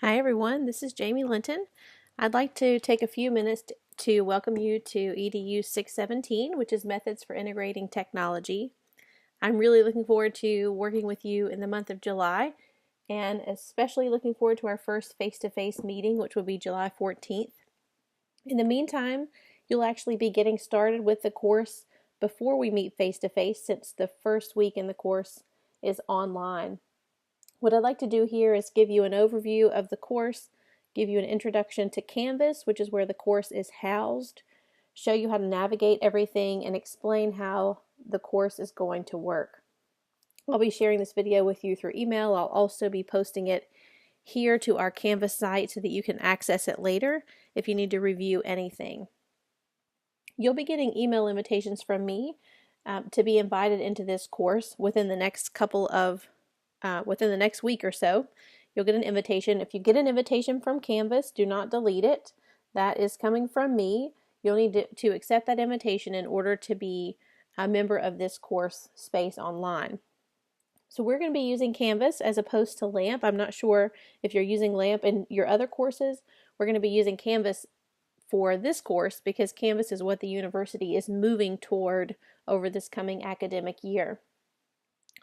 Hi everyone, this is Jamie Linton. I'd like to take a few minutes to welcome you to EDU 617, which is Methods for Integrating Technology. I'm really looking forward to working with you in the month of July, and especially looking forward to our first face-to-face meeting, which will be July 14th. In the meantime, you'll actually be getting started with the course before we meet face-to-face, since the first week in the course is online. What I'd like to do here is give you an overview of the course, give you an introduction to Canvas, which is where the course is housed, show you how to navigate everything, and explain how the course is going to work. I'll be sharing this video with you through email. I'll also be posting it here to our Canvas site so that you can access it later if you need to review anything. You'll be getting email invitations from me to be invited into this course within the next within the next week or so. You'll get an invitation. If you get an invitation from Canvas, do not delete it. That is coming from me. You'll need to accept that invitation in order to be a member of this course space online. So we're going to be using Canvas as opposed to LAMP. I'm not sure if you're using LAMP in your other courses. We're going to be using Canvas for this course because Canvas is what the university is moving toward over this coming academic year.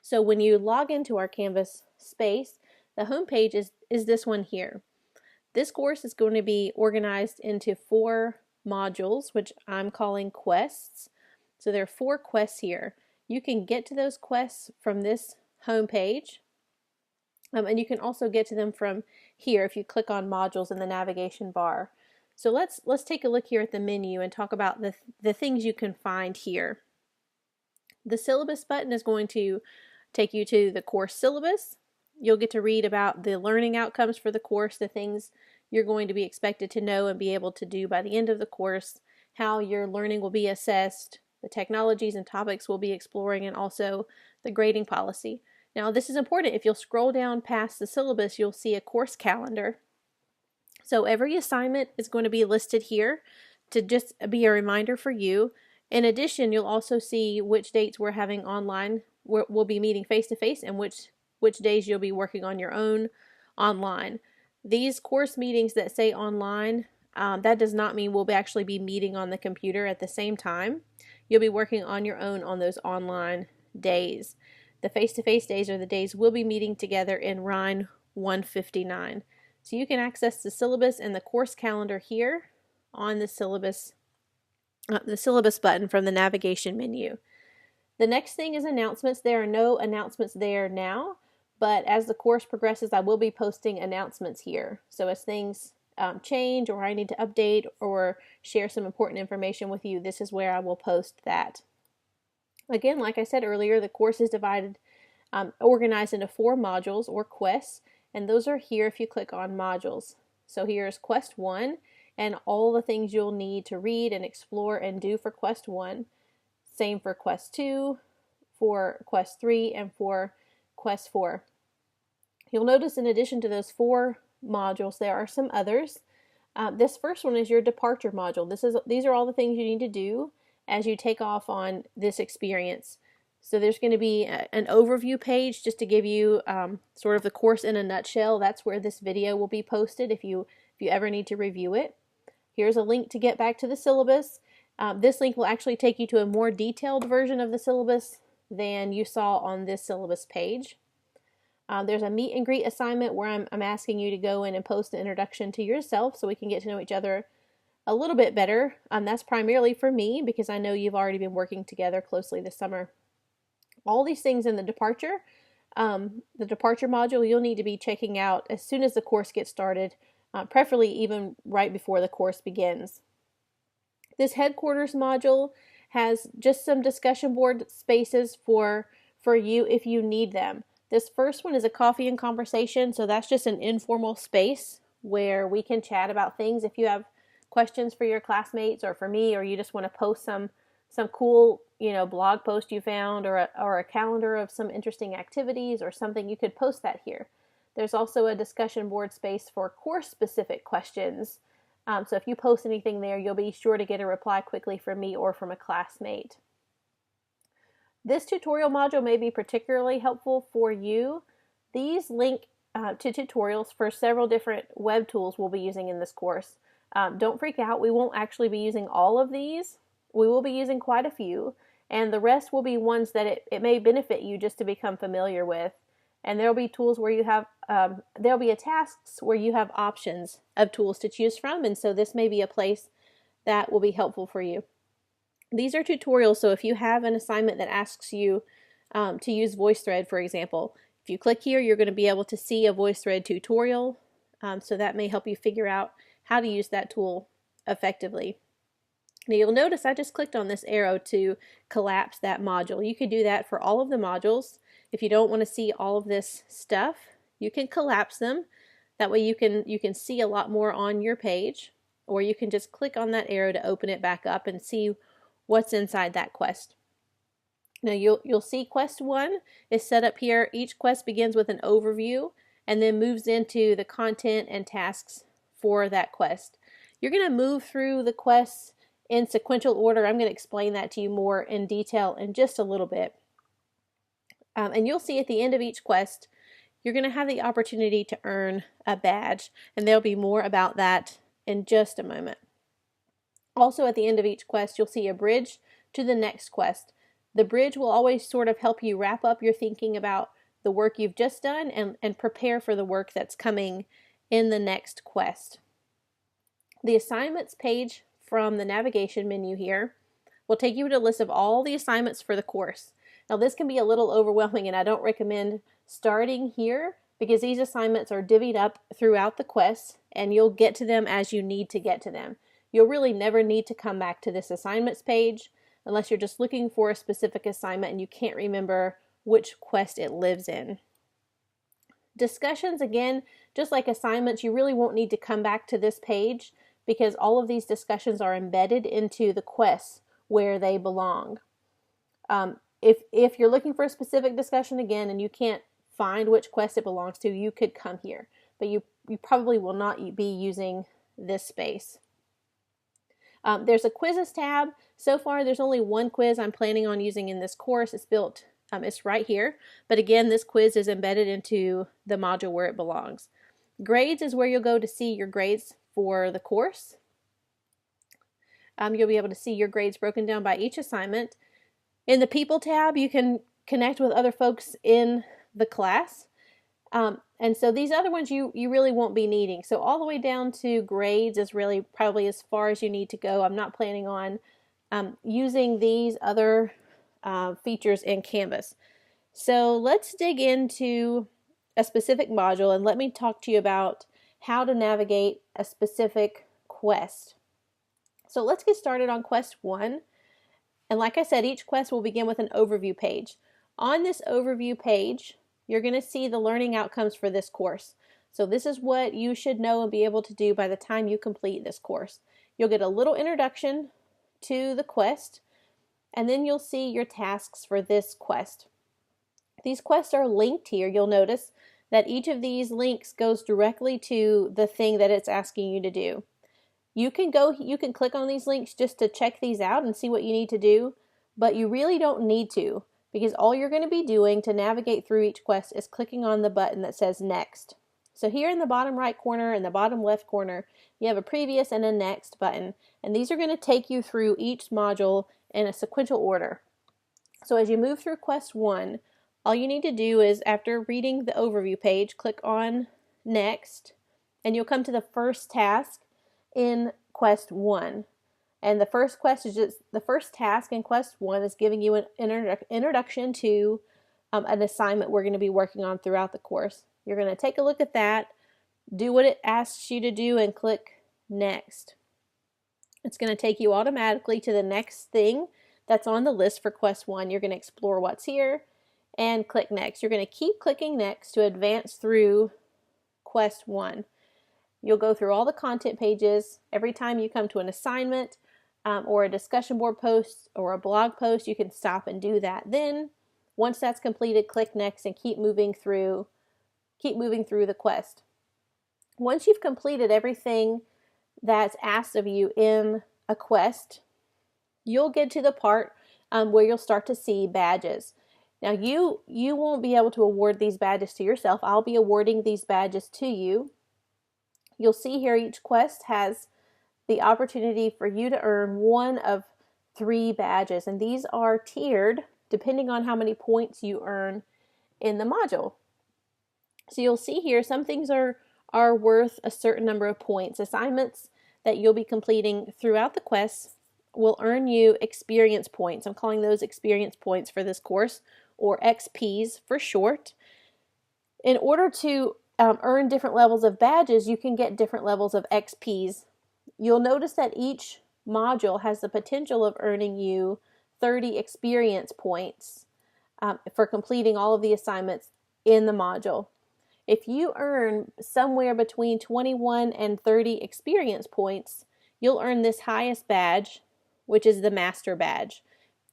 So when you log into our Canvas space, the home page is this one here. This course is going to be organized into 4 modules, which I'm calling quests. So there are 4 quests here. You can get to those quests from this home page, and you can also get to them from here if you click on modules in the navigation bar. So let's take a look here at the menu and talk about the things you can find here. The syllabus button is going to take you to the course syllabus. You'll get to read about the learning outcomes for the course, the things you're going to be expected to know and be able to do by the end of the course, how your learning will be assessed, the technologies and topics we'll be exploring, and also the grading policy. Now, this is important. If you'll scroll down past the syllabus, you'll see a course calendar. So every assignment is going to be listed here to just be a reminder for you. In addition, you'll also see which dates we're having online. We'll be meeting face-to-face, and which days you'll be working on your own online. These course meetings that say online, that does not mean we'll actually be meeting on the computer at the same time. You'll be working on your own on those online days. The face-to-face days are the days we'll be meeting together in Rhine 159. So you can access the syllabus and the course calendar here on the syllabus button from the navigation menu. The next thing is announcements. There are no announcements there now, but as the course progresses, I will be posting announcements here. So as things change, or I need to update or share some important information with you, this is where I will post that. Again, like I said earlier, the course is organized into 4 modules or quests, and those are here if you click on modules. So here's Quest 1 and all the things you'll need to read and explore and do for Quest 1. Same for Quest 2, for Quest 3, and for Quest 4. You'll notice in addition to those 4 modules, there are some others. This first one is your departure module. These are all the things you need to do as you take off on this experience. So there's going to be an overview page just to give you sort of the course in a nutshell. That's where this video will be posted if you ever need to review it. Here's a link to get back to the syllabus. This link will actually take you to a more detailed version of the syllabus than you saw on this syllabus page. There's a meet and greet assignment where I'm asking you to go in and post an introduction to yourself so we can get to know each other a little bit better. That's primarily for me because I know you've already been working together closely this summer. All these things in the departure module, you'll need to be checking out as soon as the course gets started, preferably even right before the course begins. This headquarters module has just some discussion board spaces for you if you need them. This first one is a coffee and conversation, so that's just an informal space where we can chat about things. If you have questions for your classmates or for me, or you just want to post some cool blog post you found, or a calendar of some interesting activities or something, you could post that here. There's also a discussion board space for course-specific questions. So if you post anything there, you'll be sure to get a reply quickly from me or from a classmate. This tutorial module may be particularly helpful for you. These link to tutorials for several different web tools we'll be using in this course. Don't freak out, we won't actually be using all of these. We will be using quite a few, and the rest will be ones that it may benefit you just to become familiar with. And there will be tools where you have, there'll be tasks where you have options of tools to choose from, and so this may be a place that will be helpful for you. These are tutorials, so if you have an assignment that asks you to use VoiceThread, for example, if you click here, you're going to be able to see a VoiceThread tutorial, so that may help you figure out how to use that tool effectively. Now you'll notice I just clicked on this arrow to collapse that module. You could do that for all of the modules. If you don't want to see all of this stuff, you can collapse them. That way you can see a lot more on your page, or you can just click on that arrow to open it back up and see what's inside that quest. Now you'll see quest 1 is set up here. Each quest begins with an overview and then moves into the content and tasks for that quest. You're going to move through the quests in sequential order. I'm going to explain that to you more in detail in just a little bit. And you'll see at the end of each quest, you're going to have the opportunity to earn a badge, and there'll be more about that in just a moment. Also, at the end of each quest, you'll see a bridge to the next quest. The bridge will always sort of help you wrap up your thinking about the work you've just done and prepare for the work that's coming in the next quest. The assignments page from the navigation menu here will take you to a list of all the assignments for the course. Now this can be a little overwhelming, and I don't recommend starting here because these assignments are divvied up throughout the quest and you'll get to them as you need to get to them. You'll really never need to come back to this assignments page unless you're just looking for a specific assignment and you can't remember which quest it lives in. Discussions, again, just like assignments, you really won't need to come back to this page because all of these discussions are embedded into the quests where they belong. If you're looking for a specific discussion again and you can't find which quest it belongs to, you could come here, but you probably will not be using this space. There's a quizzes tab. So far there's only one quiz I'm planning on using in this course. It's right here, but again this quiz is embedded into the module where it belongs. Grades is where you'll go to see your grades for the course. You'll be able to see your grades broken down by each assignment. In the People tab, you can connect with other folks in the class. And so these other ones you really won't be needing. So all the way down to grades is really probably as far as you need to go. I'm not planning on using these other features in Canvas. So let's dig into a specific module and let me talk to you about how to navigate a specific quest. So let's get started on quest 1. And like I said, each quest will begin with an overview page. On this overview page, you're going to see the learning outcomes for this course. So this is what you should know and be able to do by the time you complete this course. You'll get a little introduction to the quest, and then you'll see your tasks for this quest. These quests are linked here. You'll notice that each of these links goes directly to the thing that it's asking you to do. You can click on these links just to check these out and see what you need to do, but you really don't need to, because all you're going to be doing to navigate through each quest is clicking on the button that says Next. So here in the bottom right corner and the bottom left corner, you have a Previous and a Next button, and these are going to take you through each module in a sequential order. So as you move through quest 1, all you need to do is, after reading the overview page, click on Next, and you'll come to the first task in quest 1. And the first task in quest 1 is giving you an introduction to an assignment we're going to be working on throughout the course. You're going to take a look at that, do what it asks you to do, and click Next. It's going to take you automatically to the next thing that's on the list for quest 1. You're going to explore what's here and click Next. You're going to keep clicking Next to advance through quest 1. You'll go through all the content pages. Every time you come to an assignment or a discussion board post or a blog post, you can stop and do that. Then, once that's completed, click Next and keep moving through the quest. Once you've completed everything that's asked of you in a quest, you'll get to the part where you'll start to see badges. Now you won't be able to award these badges to yourself. I'll be awarding these badges to you. You'll see here each quest has the opportunity for you to earn one of 3 badges, and these are tiered depending on how many points you earn in the module. So you'll see here some things are worth a certain number of points. Assignments that you'll be completing throughout the quest will earn you experience points. I'm calling those experience points for this course, or XPs for short. In order to earn different levels of badges, you can get different levels of XPs. You'll notice that each module has the potential of earning you 30 experience points for completing all of the assignments in the module. If you earn somewhere between 21 and 30 experience points, you'll earn this highest badge, which is the master badge.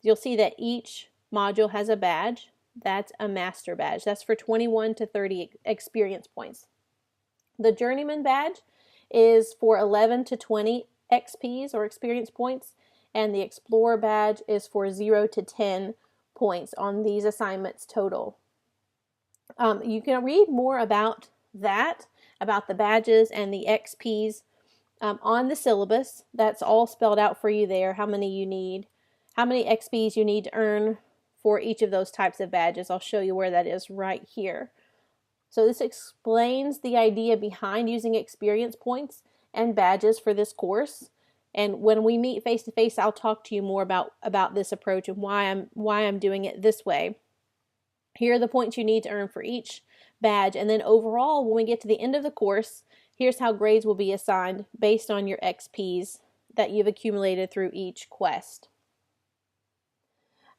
You'll see that each module has a badge. That's a master badge. That's for 21 to 30 experience points. The journeyman badge is for 11 to 20 XPs or experience points, and the explorer badge is for 0 to 10 points on these assignments total. You can read more about that, about the badges and the XPs on the syllabus. That's all spelled out for you there, how many you need, how many XPs you need to earn for each of those types of badges. I'll show you where that is right here. So this explains the idea behind using experience points and badges for this course. And when we meet face to face, I'll talk to you more about this approach and why I'm doing it this way. Here are the points you need to earn for each badge. And then overall, when we get to the end of the course, here's how grades will be assigned based on your XPs that you've accumulated through each quest.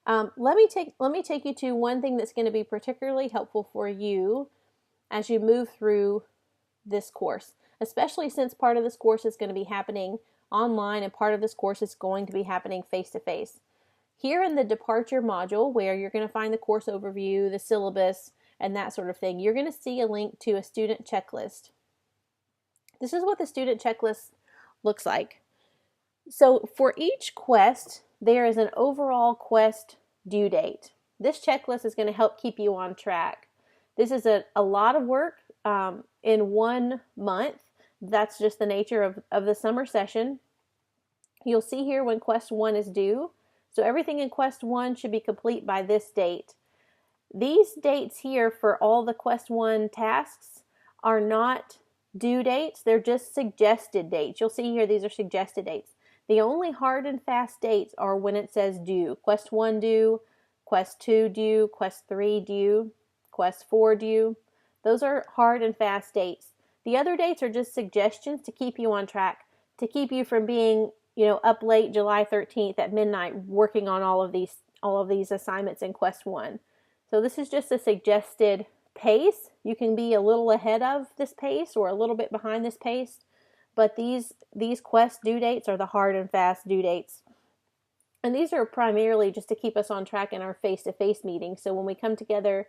Let me take you to one thing that's going to be particularly helpful for you as you move through this course, especially since part of this course is going to be happening online and part of this course is going to be happening face-to-face. Here in the departure module, where you're going to find the course overview, the syllabus, and that sort of thing, you're going to see a link to a student checklist. This is what the student checklist looks like. So for each quest, there is an overall quest due date. This checklist is going to help keep you on track. This is a lot of work in 1 month. That's just the nature of the summer session. You'll see here when quest 1 is due. So everything in quest 1 should be complete by this date. These dates here for all the quest 1 tasks are not due dates. They're just suggested dates. You'll see here these are suggested dates. The only hard and fast dates are when it says due. Quest 1 due, quest 2 due, quest 3 due, quest 4 due. Those are hard and fast dates. The other dates are just suggestions to keep you on track, to keep you from being up late July 13th at midnight working on all of these assignments in quest 1. So this is just a suggested pace. You can be a little ahead of this pace or a little bit behind this pace, but these quest due dates are the hard and fast due dates. And these are primarily just to keep us on track in our face-to-face meetings. So when we come together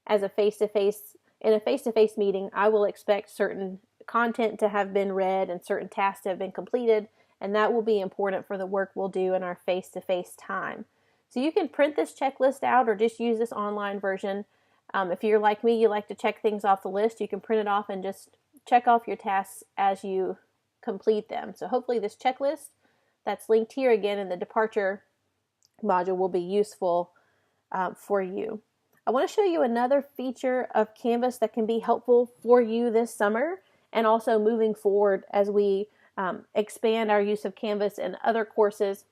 as a face-to-face meeting, I will expect certain content to have been read and certain tasks to have been completed, and that will be important for the work we'll do in our face-to-face time. So you can print this checklist out or just use this online version. If you're like me, you like to check things off the list, you can print it off and just check off your tasks as you complete them. So hopefully this checklist that's linked here again in the departure module will be useful for you. I want to show you another feature of Canvas that can be helpful for you this summer and also moving forward as we expand our use of Canvas in other courses.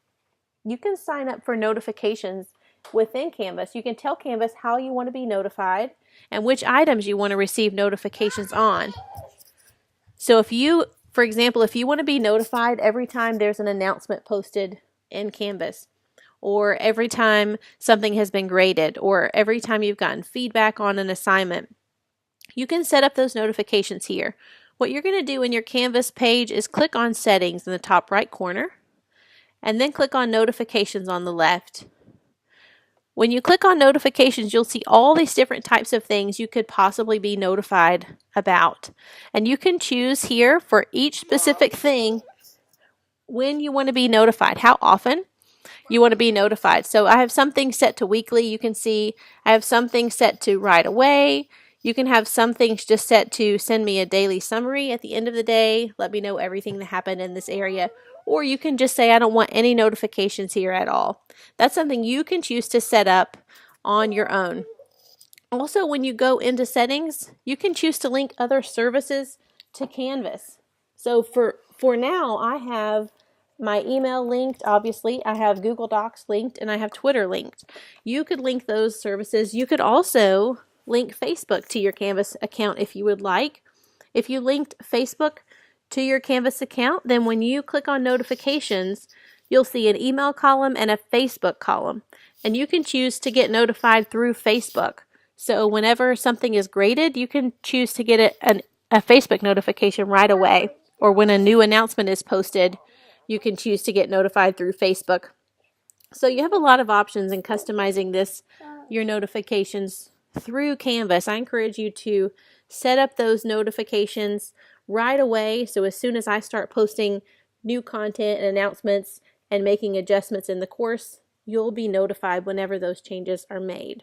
You can sign up for notifications within Canvas. You can tell Canvas how you want to be notified and which items you want to receive notifications on. So for example, if you want to be notified every time there's an announcement posted in Canvas, or every time something has been graded, or every time you've gotten feedback on an assignment, you can set up those notifications here. What you're going to do in your Canvas page is click on Settings in the top right corner, and then click on Notifications on the left. When you click on Notifications, you'll see all these different types of things you could possibly be notified about. And you can choose here for each specific thing when you want to be notified, how often. you want to be notified. So I have some things set to weekly. You can see I have some things set to right away. You can have some things just set to send me a daily summary at the end of the day. Let me know everything that happened in this area. Or you can just say, I don't want any notifications here at all. That's something you can choose to set up on your own. Also, when you go into settings, you can choose to link other services to Canvas. So for now, I have my email linked, obviously. I have Google Docs linked, and I have Twitter linked. You could link those services. You could also link Facebook to your Canvas account if you would like. If you linked Facebook to your Canvas account, then when you click on notifications, you'll see an email column and a Facebook column. And you can choose to get notified through Facebook. So whenever something is graded, you can choose to get a Facebook notification right away. Or when a new announcement is posted, you can choose to get notified through Facebook. So you have a lot of options in customizing your notifications through Canvas. I encourage you to set up those notifications right away. So as soon as I start posting new content and announcements and making adjustments in the course, you'll be notified whenever those changes are made.